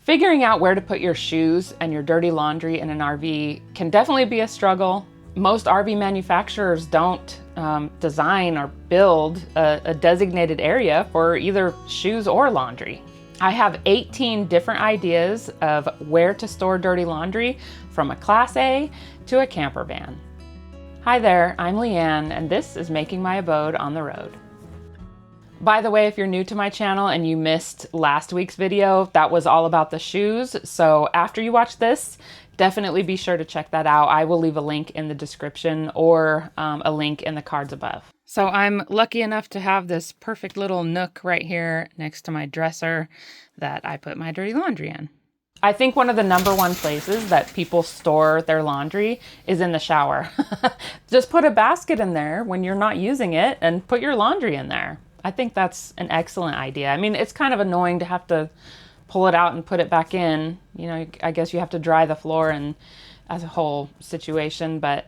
Figuring out where to put your shoes and your dirty laundry in an RV can definitely be a struggle. Most RV manufacturers don't design or build a designated area for either shoes or laundry. I have 18 different ideas of where to store dirty laundry, from a Class A to a camper van. Hi there, I'm Leanne, and this is Making My Abode on the Road. By the way, if you're new to my channel and you missed last week's video, that was all about the shoes. So after you watch this, definitely be sure to check that out. I will leave a link in the description or a link in the cards above. So I'm lucky enough to have this perfect little nook right here next to my dresser that I put my dirty laundry in. I think one of the #1 places that people store their laundry is in the shower. Just put a basket in there when you're not using it and put your laundry in there. I think that's an excellent idea. I mean, it's kind of annoying to have to pull it out and put it back in. You know, I guess you have to dry the floor and as a whole situation, but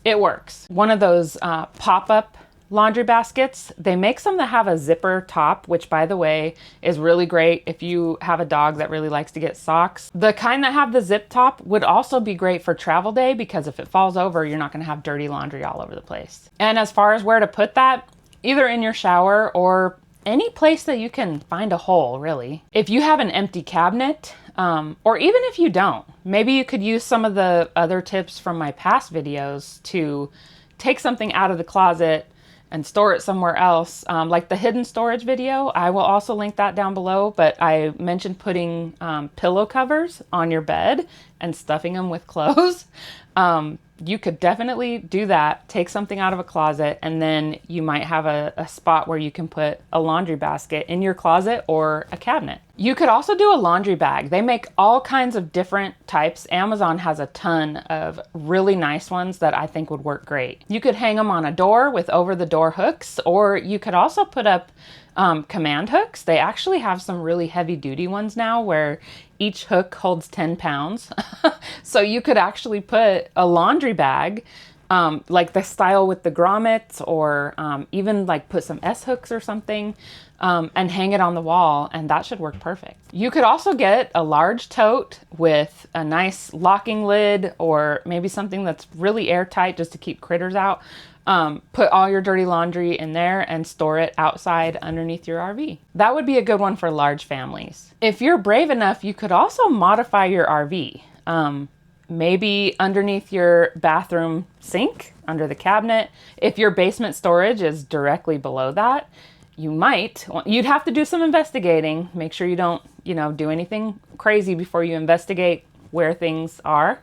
it works. One of those pop-up laundry baskets, they make some that have a zipper top, which by the way is really great if you have a dog that really likes to get socks. The kind that have the zip top would also be great for travel day, because if it falls over, you're not going to have dirty laundry all over the place. And as far as where to put that, either in your shower or any place that you can find a hole, really. If you have an empty cabinet, or even if you don't, maybe you could use some of the other tips from my past videos to take something out of the closet and store it somewhere else, like the hidden storage video. I will also link that down below, but I mentioned putting pillow covers on your bed and stuffing them with clothes. You could definitely do that. Take something out of a closet, and then you might have a spot where you can put a laundry basket in your closet or a cabinet. You could also do a laundry bag. They make all kinds of different types. Amazon has a ton of really nice ones that I think would work great. You could hang them on a door with over-the-door hooks, or you could also put up command hooks. They actually have some really heavy-duty ones now where each hook holds 10 pounds. So you could actually put a laundry bag, like the style with the grommets, or even like put some S-hooks or something, and hang it on the wall, and that should work perfect. You could also get a large tote with a nice locking lid, or maybe something that's really airtight just to keep critters out. Put all your dirty laundry in there and store it outside underneath your RV. That would be a good one for large families. If you're brave enough, you could also modify your RV. Maybe underneath your bathroom sink, under the cabinet. If your basement storage is directly below that, you'd have to do some investigating. Make sure you don't, do anything crazy before you investigate where things are.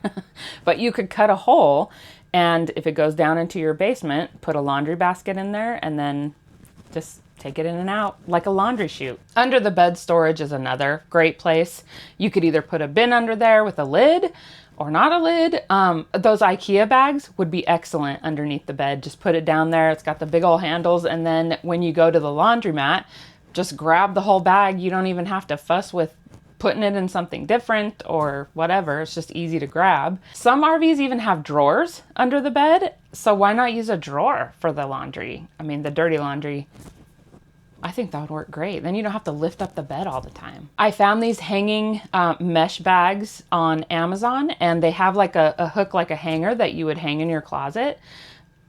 But you could cut a hole, and if it goes down into your basement, put a laundry basket in there, and then just take it in and out like a laundry chute. Under the bed storage is another great place. You could either put a bin under there with a lid or not a lid. Those IKEA bags would be excellent underneath the bed. Just put it down there. It's got the big old handles. And then when you go to the laundromat, just grab the whole bag. You don't even have to fuss with putting it in something different or whatever. It's just easy to grab. Some RVs even have drawers under the bed. So why not use a drawer for the laundry? I mean, the dirty laundry. I think that would work great. Then you don't have to lift up the bed all the time. I found these hanging mesh bags on Amazon, and they have like a hook, like a hanger that you would hang in your closet.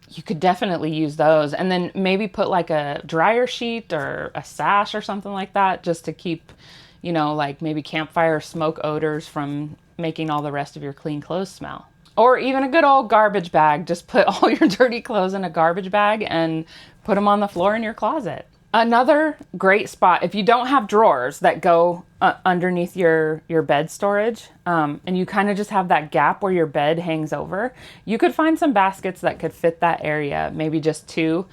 You could definitely use those, and then maybe put like a dryer sheet or a sash or something like that, just to keep, like maybe campfire smoke odors from making all the rest of your clean clothes smell. Or even a good old garbage bag. Just put all your dirty clothes in a garbage bag and put them on the floor in your closet. Another great spot, if you don't have drawers that go underneath your bed storage, and you kind of just have that gap where your bed hangs over, you could find some baskets that could fit that area, maybe just 2.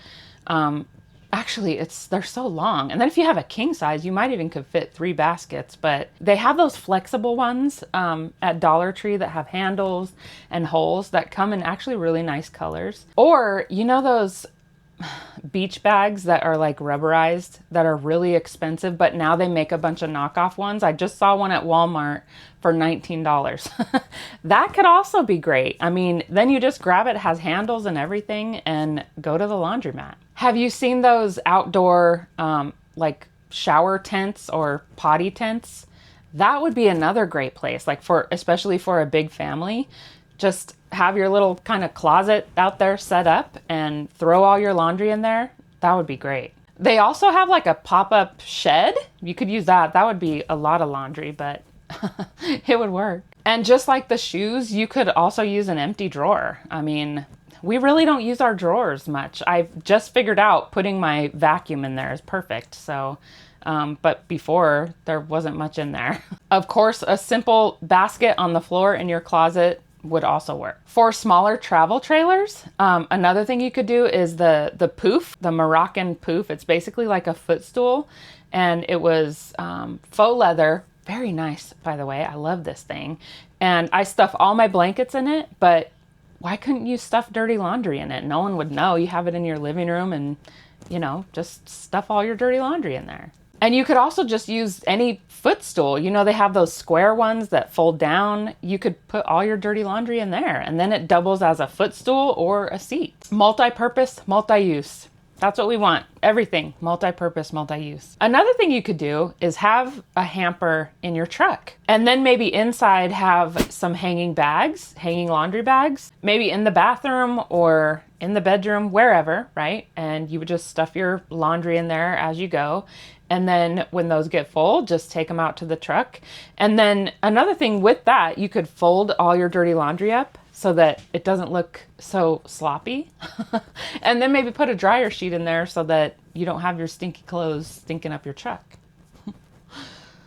Actually, they're so long. And then if you have a king size, you might even could fit 3 baskets, but they have those flexible ones at Dollar Tree that have handles and holes that come in actually really nice colors. Or, those beach bags that are like rubberized that are really expensive, but now they make a bunch of knockoff ones. I just saw one at Walmart for $19. That could also be great. I mean, then you just grab it, has handles and everything, and go to the laundromat. Have you seen those outdoor like shower tents or potty tents? That would be another great place, like especially for a big family. Just have your little kind of closet out there set up and throw all your laundry in there. That would be great. They also have like a pop-up shed. You could use that. That would be a lot of laundry, but it would work. And just like the shoes, you could also use an empty drawer. I mean, we really don't use our drawers much. I've just figured out putting my vacuum in there is perfect. So, but before there wasn't much in there. Of course, a simple basket on the floor in your closet would also work. For smaller travel trailers, another thing you could do is the POUF, the Moroccan POUF. It's basically like a footstool, and it was faux leather. Very nice, by the way. I love this thing. And I stuff all my blankets in it, but why couldn't you stuff dirty laundry in it? No one would know. You have it in your living room and, you know, just stuff all your dirty laundry in there. And you could also just use any footstool. You know, they have those square ones that fold down. You could put all your dirty laundry in there, and then it doubles as a footstool or a seat. Multi-purpose, multi-use. That's what we want. Everything, multi-purpose, multi-use. Another thing you could do is have a hamper in your truck, and then maybe inside have some hanging bags, hanging laundry bags, maybe in the bathroom or in the bedroom, wherever, right? And you would just stuff your laundry in there as you go. And then when those get full, just take them out to the truck. And then another thing with that, you could fold all your dirty laundry up so that it doesn't look so sloppy. And then maybe put a dryer sheet in there so that you don't have your stinky clothes stinking up your truck.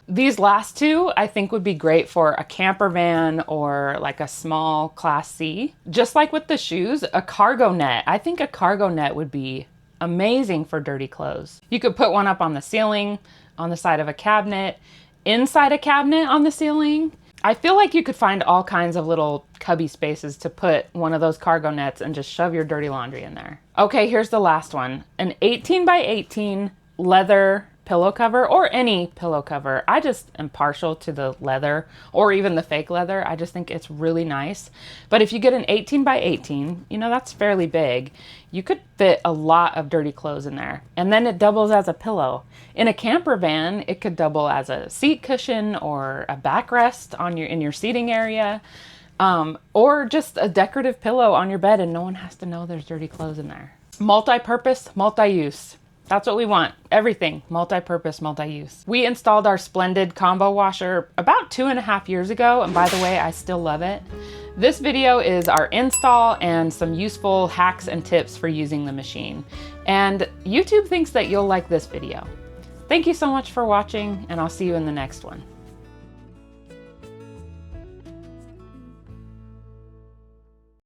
These last two, I think, would be great for a camper van or like a small Class C. Just like with the shoes, a cargo net. I think a cargo net would be amazing for dirty clothes. You could put one up on the ceiling, on the side of a cabinet, inside a cabinet on the ceiling. I feel like you could find all kinds of little cubby spaces to put one of those cargo nets and just shove your dirty laundry in there. Okay, here's the last one. An 18 by 18 leather pillow cover, or any pillow cover. I just am partial to the leather or even the fake leather. I just think it's really nice. But if you get an 18 by 18, you know, that's fairly big. You could fit a lot of dirty clothes in there, and then it doubles as a pillow. In a camper van, it could double as a seat cushion or a backrest on in your seating area, or just a decorative pillow on your bed, and no one has to know there's dirty clothes in there. Multi-purpose, multi-use. That's what we want. Everything, multi-purpose, multi-use. We installed our Splendid combo washer about 2.5 years ago, and by the way, I still love it. This video is our install and some useful hacks and tips for using the machine. And YouTube thinks that you'll like this video. Thank you so much for watching, and I'll see you in the next one.